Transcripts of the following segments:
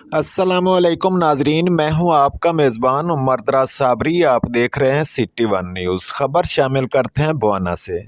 अस्सलामुअलैकुम नाजरीन, मैं हूं आपका मेज़बान उमर दराज साबरी। आप देख रहे हैं सिटी वन न्यूज़। ख़बर शामिल करते हैं बुआना से।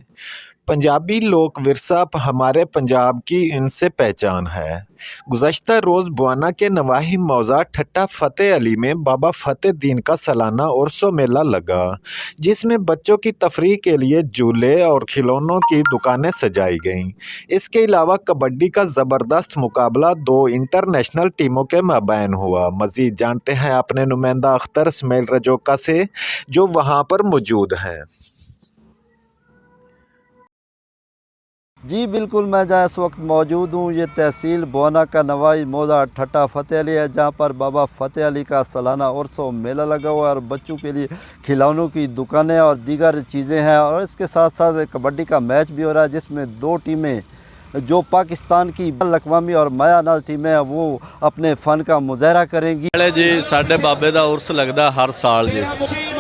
पंजाबी लोक विरसा हमारे पंजाब की इनसे पहचान है। गुज़श्ता रोज़ बुआना के नवाही मौज़ा ठट्टा फ़तेह अली में बाबा फ़तेह दीन का सालाना उर्सो मेला लगा, जिसमें बच्चों की तफरीह के लिए झूले और खिलौनों की दुकानें सजाई गईं। इसके अलावा कबड्डी का ज़बरदस्त मुकाबला दो इंटरनेशनल टीमों के माबैन हुआ। मज़ीद जानते हैं अपने नुमाइंदा अख्तर इस्माइल रजोका से, जो वहाँ पर मौजूद हैं। जी बिल्कुल, मैं जहाँ इस वक्त मौजूद हूँ, ये तहसील बुआना का नवाई मौज़ा ठट्टा फ़तेह अली है, जहाँ पर बाबा फ़तेह अली का सालाना उर्सो मेला लगा हुआ है और बच्चों के लिए खिलौनों की दुकानें और दीगर चीज़ें हैं। और इसके साथ साथ कबड्डी का मैच भी हो रहा है, जिसमें दो टीमें जो पाकिस्तान की अक़वामी और मायानाल टीमें हैं, वो अपने फ़न का मुज़ाहरा करेंगी। जी साढ़े बाबे का उर्स लगता हर साल जी।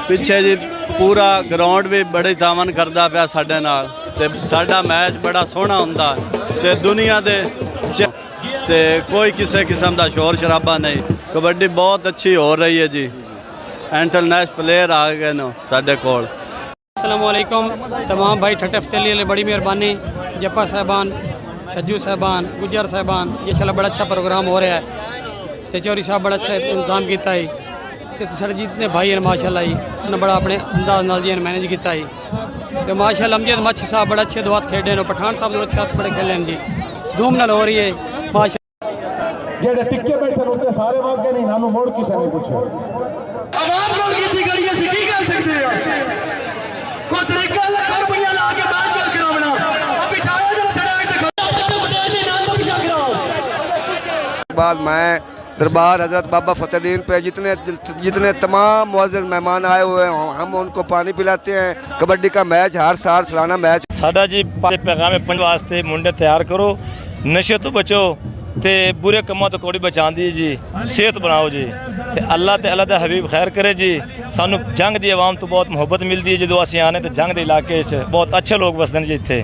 पिछे जी पूरा ग्राउंड भी बड़ी दामन करता पाया साढ़े नाल, ते साडा मैच बड़ा सोहना हुंदा ते दुनिया दे ते कोई किसी किस्म का शोर शराबा नहीं। कबड्डी बहुत अच्छी हो रही है जी। इंटरनेशनल प्लेयर आ गए न साडे कोल। अस्सलामुअलैकुम तमाम भाई ठट्टे फ़तेह अली बड़ी मेहरबानी। जप्पा साहबान, छज्जू साहबान, गुजर साहबान, ये शाला बड़ा अच्छा प्रोग्राम हो रहा है। ते चौरी साहब बड़ा अच्छा इंतजाम किया है। साढ़े जितने भाई हैं माशाल्लाह ही उन्हें बड़ा अपने अंदाज नाल जी मैनेज किया है। तो माशाल्लाह अमजद मच्छी साहब बड़ा अच्छे दुआत खेडे हैं, पठान साहब जो अच्छे बड़े खेले हैं जी। धूम नाल हो रही है माशाल्लाह। जेडे टिक्के बैठे होते सारे वागे नहीं, नानू मोड़ किसी ने कुछ आवाज जोर की गई है, की कर सकते हैं को तरीका लाख रुपया ला के बात कर करावना अब बिछाया जो छड़ा देखो नाम को पिछा कराओ। बाद मैं दरबार हजरत बाबा फ़तेह दीन पे जितने तमाम मुअज़्ज़िज़ मेहमान आए हुए हैं, हम उनको पानी पिलाते हैं। कबड्डी का मैच हर साल सालाना मैच साडा जी पैगाम पंज वास्ते मुंडे तैयार करो, नशे तो बचो ते बुरे कम्मों तो कौड़ी बचांदी जी, सेहत बनाओ जी ते अल्लाह दा हबीब खैर करे जी। सानू जंग दी आवाम तो बहुत मुहब्बत मिलती है जो असीं आने तो जंग के इलाके बहुत अच्छे लोग वसदे जी इत्थे।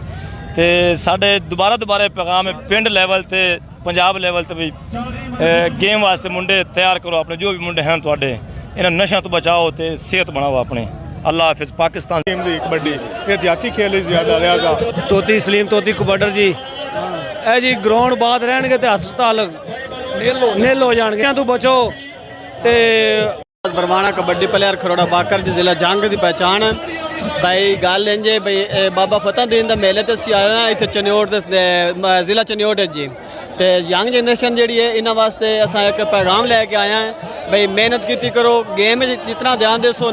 ते साडे दोबारा पैगाम पिंड लैवल ते पंजाब लैवल ते भी गेम वास्ते मुंडे तैयार करो अपने, जो भी मुंडे हैं तुहाडे इन्हां नशा तो बचाओ ते सेहत बनाओ अपने। अल्लाह हाफिज़। पाकिस्तान कबड्डी एहतियाती खेल ज़्यादा लिहाजा तोती सलीम तोती कबड्डर जी ए जी ग्राउंड बाद रहणगे ते हस्पताल निल हो जाणगे तो बचो। ते बरवाना कबड्डी प्लेयर खरोड़ा बाकर जी जिला जंग की पहचान है भाई। गल इंजे भाई बाबा फ़तेह दीन दा मेले ते असीं आए हैं इत्थे चन्योट जिला चन्योट है जी। तो यंग जनरेशन जी है इन्होंने वास्ते अस एक पैगाम लैके आए हैं भाई मेहनत की करो, गेम जितना ध्यान दे सो